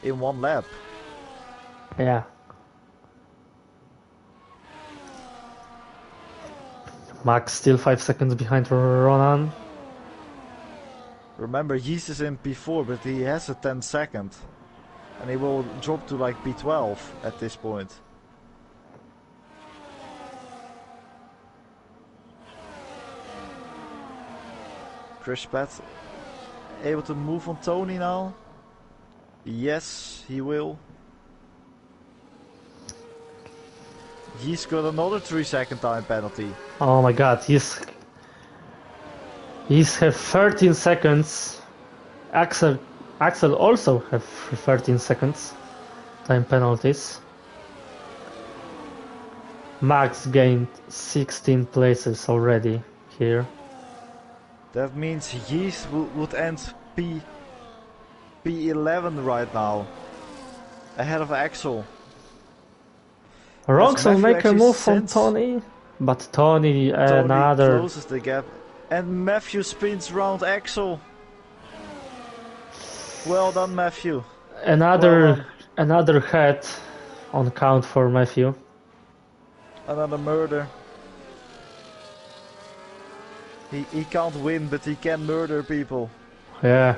one lap. Yeah. Max still 5 seconds behind Ronan. Remember, Yeast is in P4, but he has a 10 second. And he will drop to like P12 at this point. Chris Pett able to move on Tony now? Yes, he will. He's got another 3-second time penalty. Oh my god, he's have 13 seconds. Axel also have 13 seconds time penalties. Max gained 16 places already here. That means Yeast would end P11 right now, ahead of Axel. Rongson make a move on Tony, but Tony another closes the gap, and Matthew spins round Axel. Well done, Matthew. Another head on count for Matthew. Another murder. He can't win, but he can murder people. Yeah.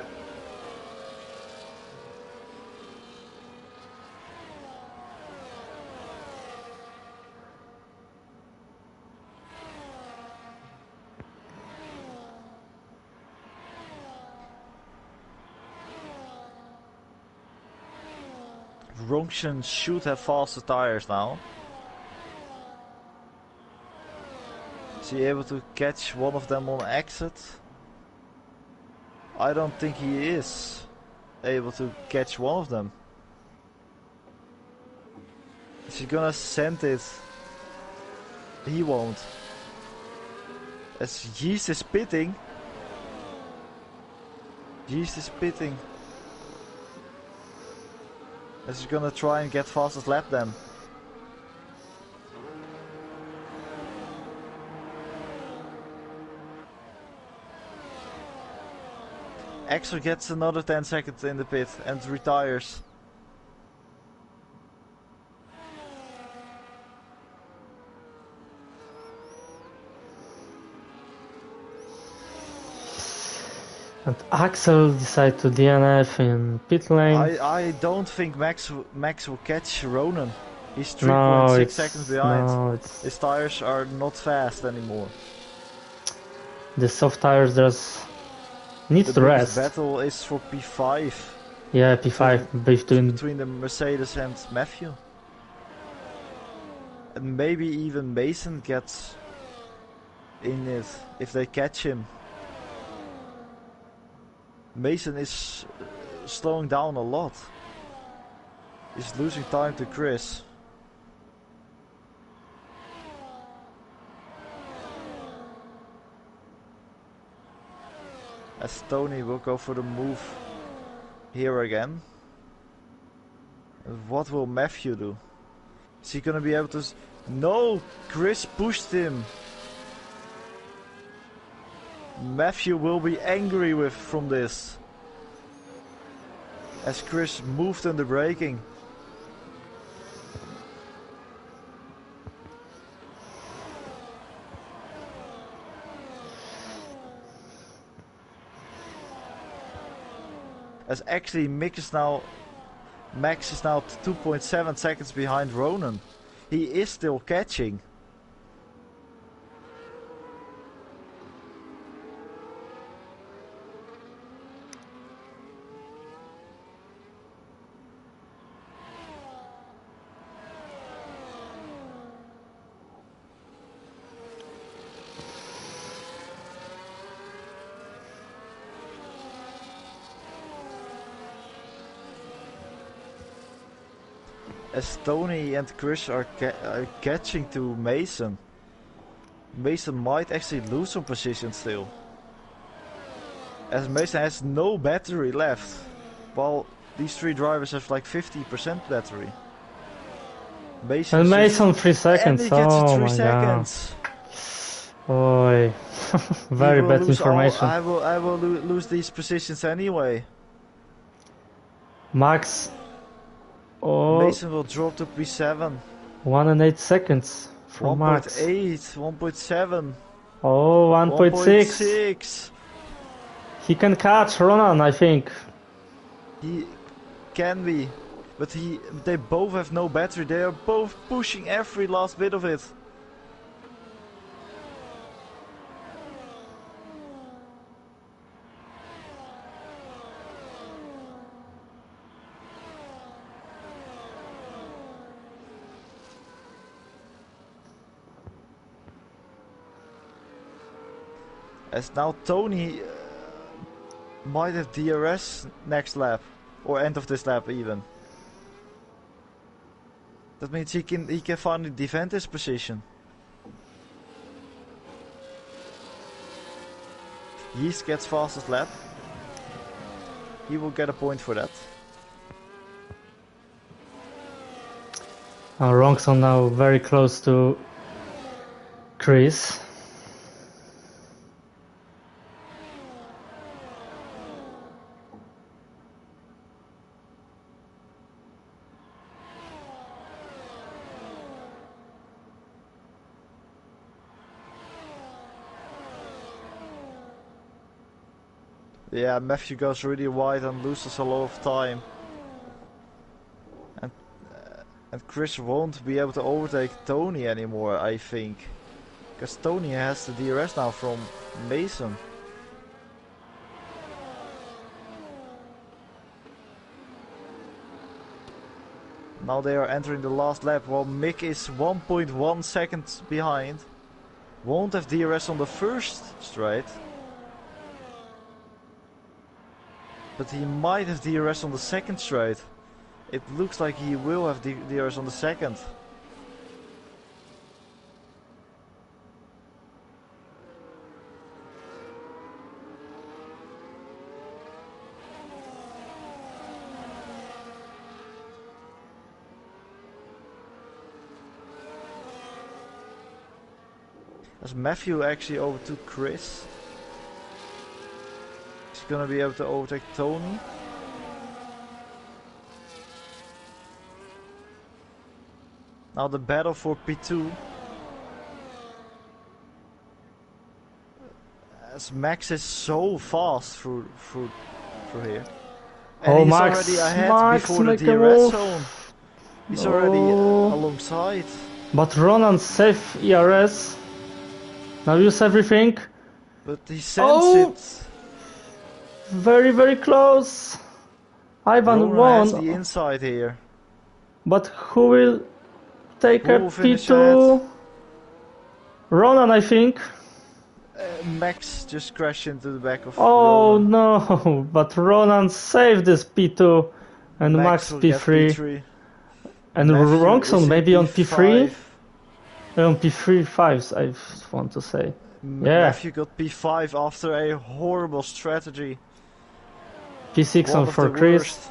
Rongson should have faster tires now. Is he able to catch one of them on exit? I don't think he is able to catch one of them. Is he gonna send it? He won't. As Yeast is pitting. Yeast is pitting. As he's gonna try and get fastest lap then. Axel gets another 10 seconds in the pit and retires. And Axel decided to DNF in pit lane. I don't think Max will catch Ronan. He's No, 3.6 seconds behind. no, His tires are not fast anymore. the soft tires just need The to biggest rest. battle is for P5. Yeah, P5 Between the Mercedes and Matthew. And maybe even Mason gets in it if they catch him. Mason is slowing down a lot. He's losing time to Chris. As Tony will go for the move here again. And what will Matthew do? Is he gonna be able to... No! Chris pushed him! Matthew will be angry from this. As Chris moved under braking. As actually Max is now 2.7 seconds behind Ronan. He is still catching. As Tony and Chris are catching to Mason. Mason might actually lose some position still. As Mason has no battery left. While these three drivers have like 50% battery. And Mason 3 seconds. And he gets oh 3 my seconds. God. Oi. Very bad information. I will lose these positions anyway. Max. Oh. Mason will drop to P7. 1 and 8 seconds from Max. 1.8, 1.7. Oh, 1.6. 1.6. He can catch Ronan, I think. He can be. But they both have no battery. They are both pushing every last bit of it. As now Tony might have DRS next lap. Or end of this lap even. That means he can finally defend his position. Yeast gets fastest lap. He will get a point for that. Wrongson now very close to Chris. Yeah, Matthew goes really wide and loses a lot of time. And Chris won't be able to overtake Tony anymore, I think. Because Tony has the DRS now from Mason. Now they are entering the last lap while Mick is 1.1 seconds behind. Won't have DRS on the first straight. But he might have DRS on the second straight. It looks like he will have DRS on the second. As Matthew actually overtook Chris. He's gonna be able to overtake Tony. Now the battle for P2. Max is so fast through here. And Oh, he's Max, already ahead Max, before the make a DRS move. zone. He's already Oh, alongside. but Ronan safe ERS. Now use everything. But he sends Oh, it. very, very close. Ivan Ronan has won, the inside here. but who will take Who a will finish ahead? P2? Ronan, I think. Max just crashed into the back of Oh Ronan. no, but Ronan saved this P2 and Max Will get P3. P3. And Matthew is Ronkson in maybe on P3? P5. On P3 5s, I want to say. Yeah, Matthew got P5 after a horrible strategy. P6 One on of for the Chris. worst.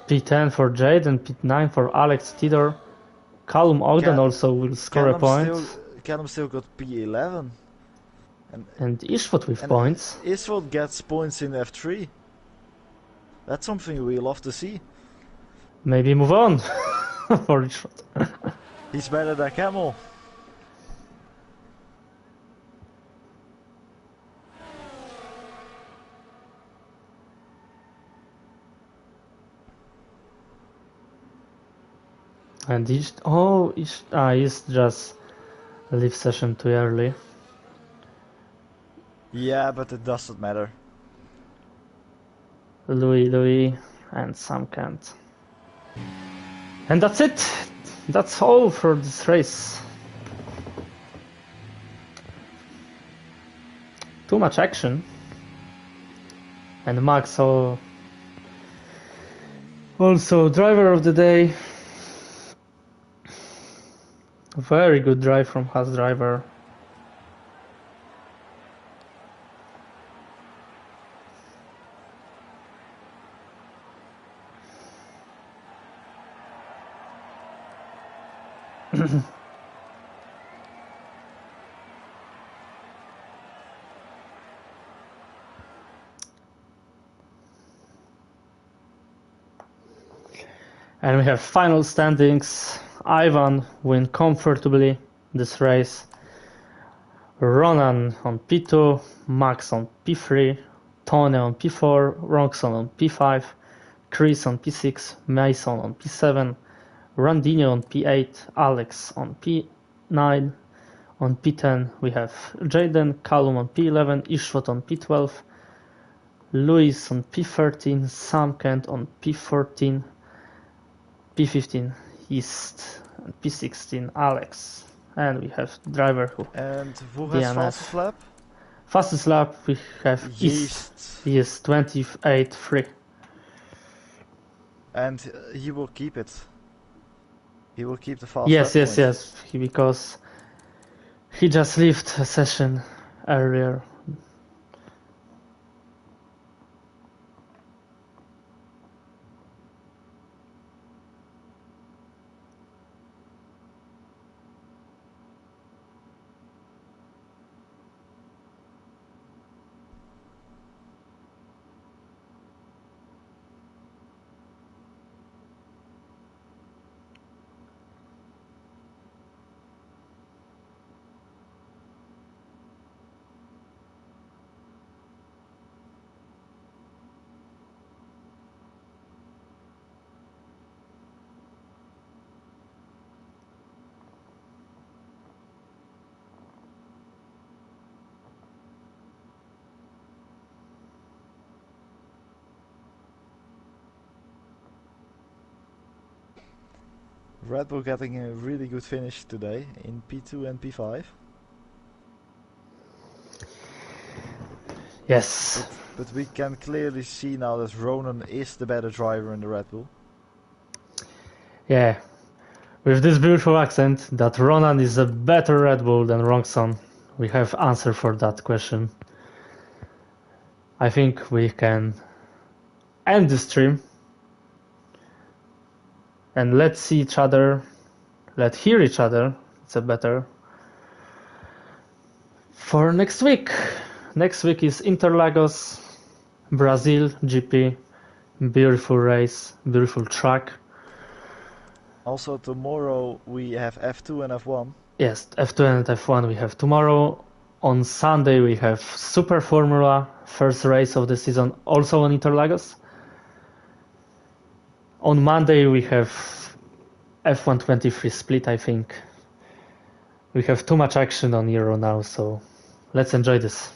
P10 for Jade and P9 for Alex Tidor. Callum Ogden also will score a point. Callum still got P11. And Ishvat with points. Isford gets points in F3. That's something we love to see. Maybe move on for Ishvat. He's better than Camel. And he's just leave session too early. Yeah, but it doesn't matter. Louis, and Sam Kent. And that's it. That's all for this race. Too much action. And Max also driver of the day. Very good drive from Haas driver. And we have final standings. Ivan win comfortably this race. Ronan on P2, Max on P3, Tony on P4, Ronkson on P5, Chris on P6, Mason on P7, Randinho on P8, Alex on P9. On P10 we have Jaden, Callum on P11, Ishvat on P12, Luis on P13, Sam Kent on P14, P15 East, and P16 Alex. And we have driver who. And who has DNF. fastest lap? Fastest lap we have East. He is 28.3. And he will keep it. He will keep the fast lap Yes. Because he just left a session earlier. Red Bull getting a really good finish today in P2 and P5. Yes. But we can clearly see now that Ronan is the better driver in the Red Bull. Yeah. With this beautiful accent that Ronan is a better Red Bull than Ronkson, we have answer for that question. I think we can end the stream and let's see each other, let's hear each other, it's a better, for next week. Next week is Interlagos, Brazil GP, beautiful race, beautiful track. Also tomorrow we have F2 and F1. Yes, F2 and F1 we have tomorrow. On Sunday we have Super Formula, first race of the season, also on Interlagos. On Monday we have F123 split, I think. We have too much action on ERO now, so let's enjoy this.